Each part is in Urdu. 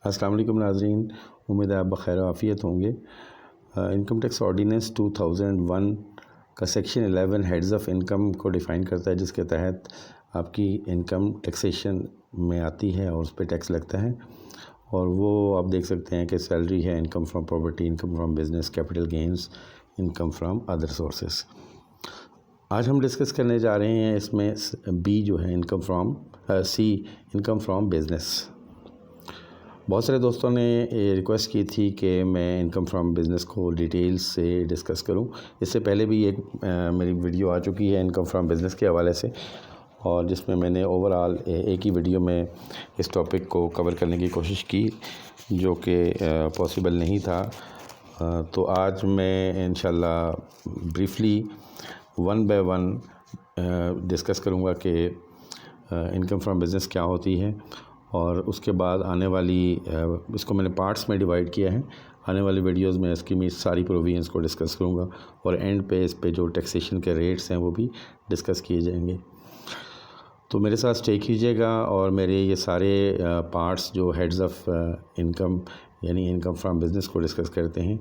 السلام علیکم ناظرین، امید ہے آپ بخیر و عافیت ہوں گے۔ انکم ٹیکس آرڈیننس 2001 کا سیکشن 11 ہیڈز آف انکم کو ڈیفائن کرتا ہے، جس کے تحت آپ کی انکم ٹیکسیشن میں آتی ہے اور اس پہ ٹیکس لگتا ہے، اور وہ آپ دیکھ سکتے ہیں کہ سیلری ہے، income from property, income from business, capital gains, income from other sources. آج ہم ڈسکس کرنے جا رہے ہیں اس میں بی جو ہے انکم فرام بزنس۔ بہت سارے دوستوں نے یہ ریکویسٹ کی تھی کہ میں انکم فرام بزنس کو ڈیٹیل سے ڈسکس کروں۔ اس سے پہلے بھی ایک میری ویڈیو آ چکی ہے انکم فرام بزنس کے حوالے سے، اور جس میں میں نے اوورآل ایک ہی ویڈیو میں اس ٹاپک کو کور کرنے کی کوشش کی، جو کہ پاسبل نہیں تھا۔ تو آج میں انشاءاللہ بریفلی 1 بائی 1 ڈسکس کروں گا کہ انکم فرام بزنس کیا ہوتی ہے، اور اس کے بعد آنے والی اس کو میں نے پارٹس میں ڈیوائڈ کیا ہے۔ آنے والی ویڈیوز میں اس کی میں ساری پروویژنس کو ڈسکس کروں گا، اور اینڈ پہ اس پہ جو ٹیکسیشن کے ریٹس ہیں وہ بھی ڈسکس کیے جائیں گے۔ تو میرے ساتھ اسٹے کیجیے گا، اور میرے یہ سارے پارٹس جو ہیڈز آف انکم یعنی انکم فرام بزنس کو ڈسکس کرتے ہیں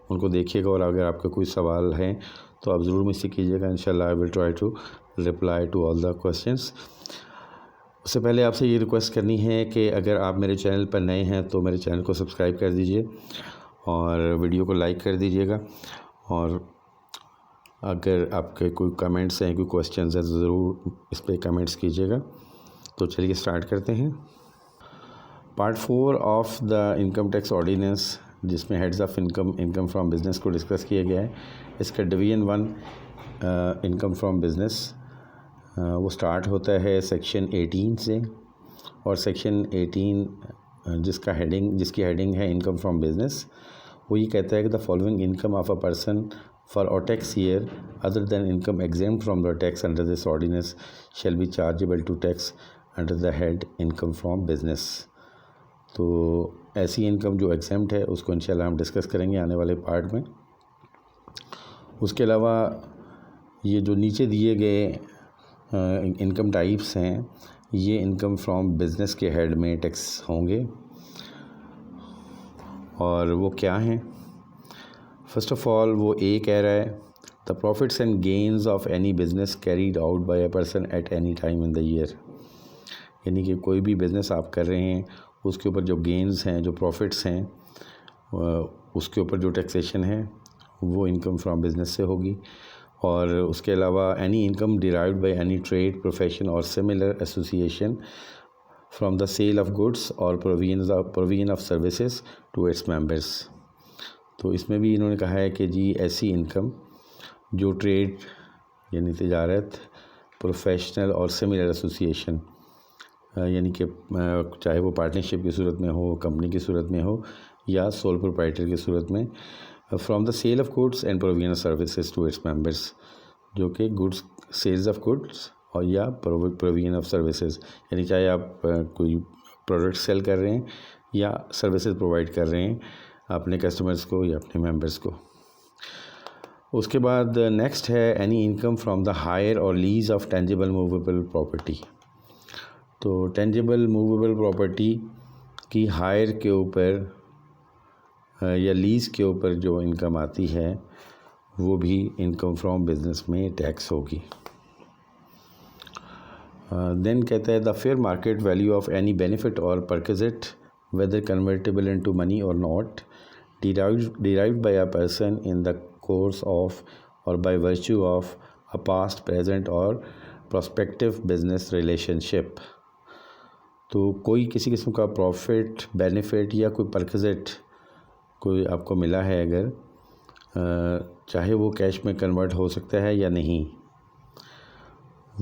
ان کو دیکھیے گا، اور اگر آپ کا کوئی سوال ہے تو آپ ضرور مجھ سے کیجیے گا۔ انشاءاللہ I will try to reply to all the questions. اس سے پہلے آپ سے یہ ریکویسٹ کرنی ہے کہ اگر آپ میرے چینل پر نئے ہیں تو میرے چینل کو سبسکرائب کر دیجئے، اور ویڈیو کو لائک کر دیجئے گا، اور اگر آپ کے کوئی کمنٹس ہیں، کوئی کویسچنز ہیں تو ضرور اس پہ کمنٹس کیجئے گا۔ تو چلیے اسٹارٹ کرتے ہیں۔ Part 4 of the income tax ordinance, جس میں heads of income from business کو ڈسکس کیا گیا ہے، اس کا ڈویژن 1 انکم فرام بزنس وہ سٹارٹ ہوتا ہے سیکشن 18 سے، اور سیکشن 18 جس کی ہیڈنگ ہے انکم فرام بزنس، وہ یہ کہتا ہے کہ the following income of a person for a tax year other than income exempt from the tax under this ordinance shall be chargeable to tax under the head income from business. تو ایسی انکم جو ایگزیمپٹ ہے اس کو انشاءاللہ ہم ڈسکس کریں گے آنے والے پارٹ میں۔ اس کے علاوہ یہ جو نیچے دیے گئے انکم ٹائپس ہیں، یہ انکم فرام بزنس کے ہیڈ میں ٹیکس ہوں گے، اور وہ کیا ہیں؟ فرسٹ آف آل وہ کہہ رہا ہے the profits and gains of any business carried out by a person at any time in the year, یعنی کہ کوئی بھی بزنس آپ کر رہے ہیں اس کے اوپر جو گینز ہیں، جو پروفٹس ہیں، اس کے اوپر جو ٹیکسیشن ہے وہ انکم فرام بزنس سے ہوگی۔ اور اس کے علاوہ any income derived by any trade, profession or similar association from the sale of goods or provision of services to its members. تو اس میں بھی انہوں نے کہا ہے کہ جی ایسی انکم جو ٹریڈ یعنی تجارت، پروفیشنل اور سملر ایسوسیشن، یعنی کہ چاہے وہ پارٹنرشپ کی صورت میں ہو، کمپنی کی صورت میں ہو، یا سول پروپرائٹر کی صورت میں، from the sale of goods and provision of services to its members, جو کہ گڈس سیلز آف گڈس اور یا پروویژن آف سروسز، یعنی چاہے آپ کوئی پروڈکٹ سیل کر رہے ہیں یا سروسز پرووائڈ کر رہے ہیں اپنے کسٹمرز کو یا اپنے ممبرس کو۔ اس کے بعد نیکسٹ ہے any income from the hire or lease of tangible movable property. تو ٹینجیبل موویبل پراپرٹی کی ہائر کے اوپر یا لیز کے اوپر جو انکم آتی ہے وہ بھی انکم فرام بزنس میں ٹیکس ہوگی۔ دین کہتا ہے the fair market value of any benefit or perquisite whether convertible into money or not derived by a person in the course of or by virtue of a past, present or prospective business relationship۔ تو کوئی کسی قسم کا پروفٹ، بینیفٹ یا کوئی پرکزٹ کوئی آپ کو ملا ہے، اگر چاہے وہ کیش میں کنورٹ ہو سکتا ہے یا نہیں،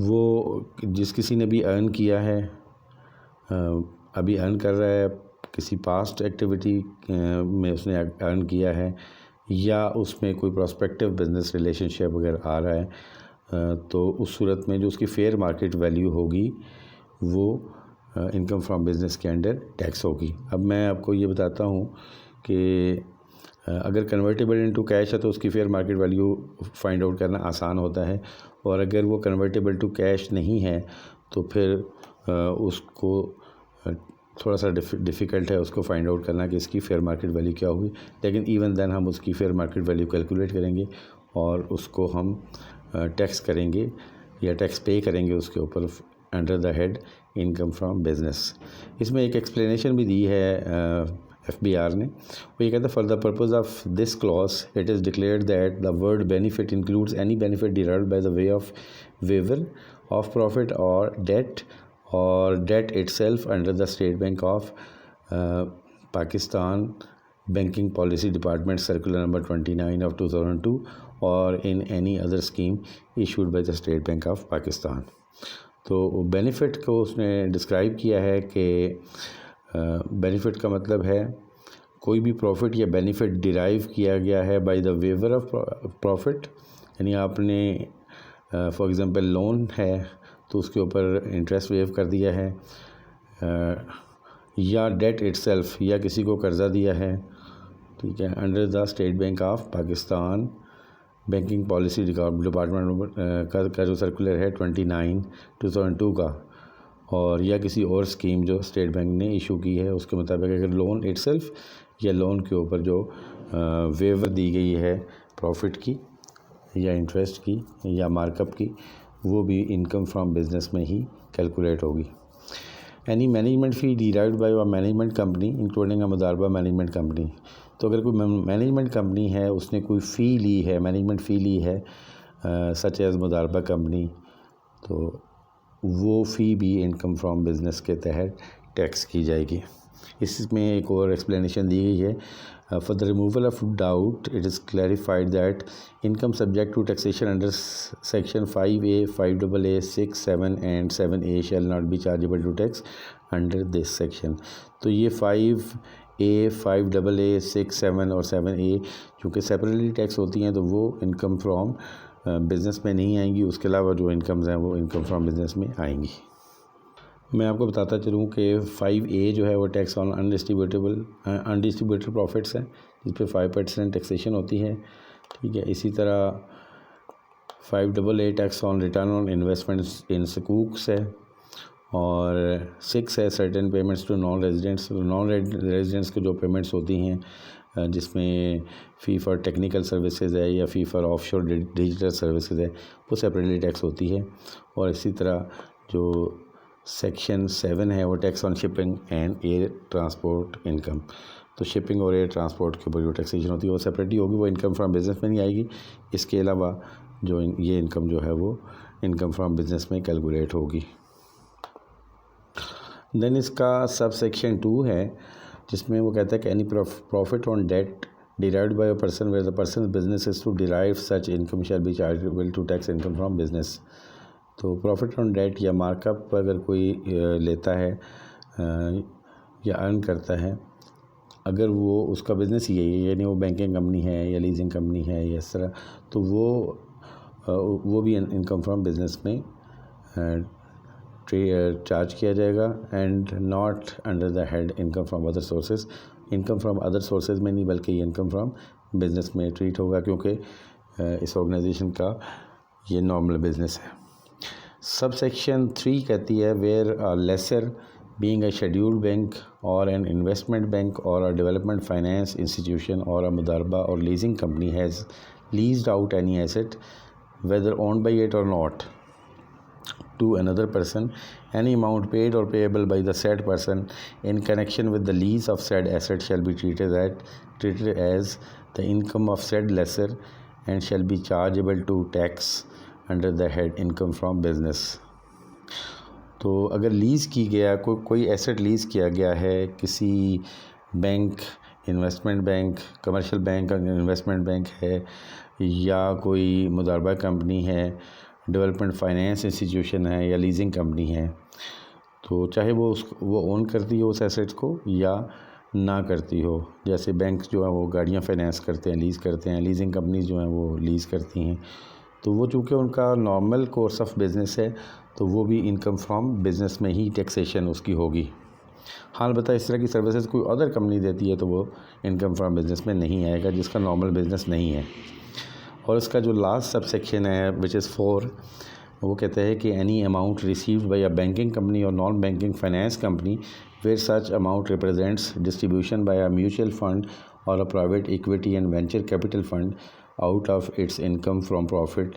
وہ جس کسی نے بھی ارن کیا ہے، ابھی ارن کر رہا ہے، کسی پاسٹ ایکٹیویٹی میں اس نے ارن کیا ہے، یا اس میں کوئی پراسپیکٹیو بزنس ریلیشن شپ اگر آ رہا ہے، تو اس صورت میں جو اس کی فیئر مارکیٹ ویلیو ہوگی وہ انکم فرام بزنس کے انڈر ٹیکس ہوگی۔ اب میں آپ کو یہ بتاتا ہوں کہ اگر کنورٹیبل انٹو کیش ہے تو اس کی fair market value find out کرنا آسان ہوتا ہے، اور اگر وہ کنورٹیبل ٹو کیش نہیں ہے تو پھر اس کو تھوڑا سا ڈیفیکلٹ ہے اس کو فائنڈ آؤٹ کرنا کہ اس کی فیئر مارکیٹ ویلیو کیا ہوئی، لیکن ایون دین ہم اس کی فیئر مارکیٹ ویلیو کیلکولیٹ کریں گے اور اس کو ہم ٹیکس کریں گے یا ٹیکس پے کریں گے اس کے اوپر under the head income from business. اس میں ایک ایکسپلینیشن بھی دی ہے FBR نے، وہ یہ کہتا ہے for the purpose of this clause it is declared that the word benefit includes any benefit derived by the way of waiver of profit or debt itself under the State Bank of Pakistan banking policy department circular number 29 of 2002 or in any other scheme issued by the State Bank of Pakistan. تو بینیفٹ کو اس نے ڈسکرائب کیا ہے کہ بینیفٹ کا مطلب ہے کوئی بھی پروفٹ یا بینیفٹ ڈیرائیو کیا گیا ہے by the waiver of profit, یعنی آپ نے فار ایگزامپل لون ہے تو اس کے اوپر انٹرسٹ ویو کر دیا ہے، یا ڈیٹ اٹ سیلف یا کسی کو قرضہ دیا ہے، ٹھیک ہے، under the State Bank of Pakistan banking policy department کا جو سرکولر ہے 29 2002 کا، اور یا کسی اور اسکیم جو اسٹیٹ بینک نے ایشو کی ہے اس کے مطابق اگر لون اٹ سیلف یا لون کے اوپر جو ویور دی گئی ہے پروفٹ کی یا انٹرسٹ کی یا مارک اپ کی، وہ بھی انکم فرام بزنس میں ہی کیلکولیٹ ہوگی۔ Any management fee derived by management company including a مضاربہ مینجمنٹ کمپنی، تو اگر کوئی مینجمنٹ کمپنی ہے اس نے کوئی فی لی ہے، مینجمنٹ فی لی ہے سچ ایز مضاربہ کمپنی، تو وہ فی بھی انکم فرام بزنس کے تحت ٹیکس کی جائے گی۔ اس میں ایک اور ایکسپلینیشن دی گئی ہے for the removal of doubt it is clarified that income subject to taxation under section 5A 5AA 6 7 and 7A shall not be chargeable to tax under this section. تو یہ 5A 5AA 6 7 اور 7A چونکہ سیپریٹلی ٹیکس ہوتی ہیں تو وہ انکم فرام بزنس میں نہیں آئیں گی، اس کے علاوہ جو انکمز ہیں وہ انکم فرام بزنس میں آئیں گی۔ میں آپ کو بتاتا چلوں کہ 5A جو ہے وہ ٹیکس آن انڈسٹریبیوٹیڈ پروفٹس ہے، جس پہ 5% ٹیکسیشن ہوتی ہے، ٹھیک ہے۔ اسی طرح 5AA tax on return on investments in سکوکس ہے، اور 6 ہے certain payments to non residents کے جو پیمنٹس ہوتی ہیں جس میں فی فار ٹیکنیکل سروسز ہے یا فی فار آف شور ڈیجیٹل سروسز ہے، وہ سیپریٹلی ٹیکس ہوتی ہے۔ اور اسی طرح جو سیکشن 7 ہے وہ tax on shipping and air transport income, تو شپنگ اور ایئر ٹرانسپورٹ کے اوپر جو ٹیکسیشن ہوتی ہے وہ سیپریٹلی ہوگی، وہ انکم فرام بزنس میں نہیں آئے گی۔ اس کے علاوہ جو یہ انکم جو ہے وہ انکم فرام بزنس میں کیلکولیٹ ہوگی۔ دین اس کا سب سیکشن 2 ہے جس میں وہ کہتا ہے کہ any profit on debt derived by a person where the person business is to derive such income shall be chargeable to tax income from business. تو پروفٹ آن ڈیٹ یا مارک اپ اگر کوئی لیتا ہے یا ارن کرتا ہے، اگر وہ اس کا بزنس ہی ہے، یعنی وہ بینکنگ کمپنی ہے یا لیزنگ کمپنی ہے یا اس طرح، تو وہ بھی انکم فرام بزنس میں چارج کیا جائے گا، and not under the head income from other sources. Income from other sources میں نہیں بلکہ یہ انکم فرام بزنس میں ٹریٹ ہوگا، کیونکہ اس آرگنائزیشن کا یہ نارمل بزنس ہے۔ سب سیکشن 3 کہتی ہے where lessor being a scheduled bank اور این انویسٹمنٹ بینک اور اے ڈیولپمنٹ فائنینس انسٹیٹیوشن اور اے مضاربہ اور leasing company has leased out any asset whether owned by it or not to another person, any amount paid or payable by the said person in connection with the lease of said asset shall be treated as the income of said lessor and shall be chargeable to tax under the head income from business۔ تو اگر لیز کی گیا کوئی ایسٹ لیز کیا گیا ہے کسی bank, investment bank, commercial bank investment bank ہے، یا کوئی مضاربہ کمپنی ہے، ڈیولپمنٹ فائنینس انسٹیٹیوشن ہے یا لیزنگ کمپنی ہے، تو چاہے وہ اون کرتی ہو اس ایسٹ کو یا نہ کرتی ہو، جیسے بینک جو ہیں وہ گاڑیاں فائنینس کرتے ہیں، لیز کرتے ہیں، لیزنگ کمپنیز جو ہیں وہ لیز کرتی ہیں، تو وہ چونکہ ان کا نارمل کورس آف بزنس ہے تو وہ بھی انکم فرام بزنس میں ہی ٹیکسیشن اس کی ہوگی۔ ہاں البتہ اس طرح کی سروسز کوئی ادر کمپنی دیتی ہے تو وہ انکم فرام بزنس میں نہیں آئے گا، جس کا نارمل بزنس نہیں ہے۔ اور اس کا جو لاسٹ سب سیکشن ہے وچ از 4، وہ کہتا ہے کہ any amount received by a banking company or non banking finance company where such amount represents distribution by a mutual fund or a private equity and venture capital fund out of its income from profit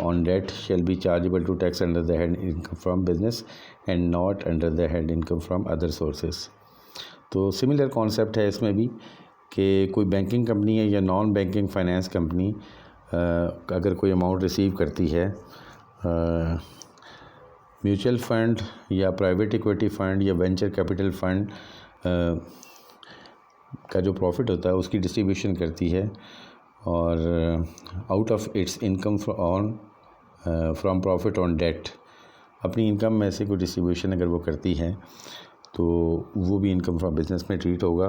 on debt shall be chargeable to tax under the head income from business and not under the head income from other sources. تو سملر کانسیپٹ ہے اس میں بھی کہ کوئی بینکنگ کمپنی ہے یا نان بینکنگ فائنینس کمپنی اگر کوئی اماؤنٹ ریسیو کرتی ہے میوچل فنڈ یا پرائیویٹ ایکویٹی فنڈ یا وینچر کیپٹل فنڈ کا جو پروفٹ ہوتا ہے اس کی ڈسٹریبیوشن کرتی ہے اور out of its income from profit on debt اپنی انکم میں سے کوئی ڈسٹریبیوشن اگر وہ کرتی ہے تو وہ بھی انکم فرام بزنس میں ٹریٹ ہوگا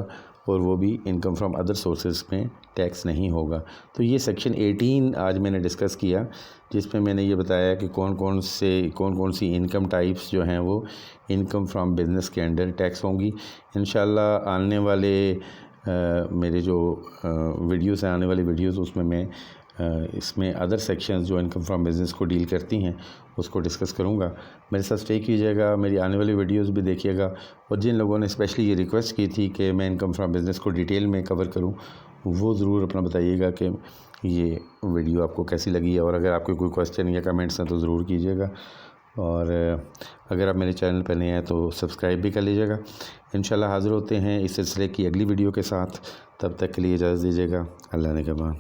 اور وہ بھی انکم فرام ادر سورسز میں ٹیکس نہیں ہوگا. تو یہ سیکشن 18 آج میں نے ڈسکس کیا جس میں نے یہ بتایا کہ کون کون سی انکم ٹائپس جو ہیں وہ انکم فرام بزنس کے انڈر ٹیکس ہوں گی. انشاءاللہ آنے والے میرے جو ویڈیوز ہیں آنے والی ویڈیوز اس میں ادر سیکشنز جو انکم فرام بزنس کو ڈیل کرتی ہیں اس کو ڈسکس کروں گا. میرے ساتھ اسٹے کیجیے گا, میری آنے والی ویڈیوز بھی دیکھیے گا, اور جن لوگوں نے اسپیشلی یہ ریکویسٹ کی تھی کہ میں انکم فرام بزنس کو ڈیٹیل میں کور کروں وہ ضرور اپنا بتائیے گا کہ یہ ویڈیو آپ کو کیسی لگی ہے, اور اگر آپ کے کوئی کویسچن یا کمنٹس ہیں تو ضرور کیجیے گا, اور اگر آپ میرے چینل پہ نئے ہیں تو سبسکرائب بھی کر لیجیے گا. انشاءاللہ حاضر ہوتے ہیں اس سلسلے کی اگلی ویڈیو کے ساتھ. تب تک کے لیے اجازت دیجیے گا. اللہ نگہبان.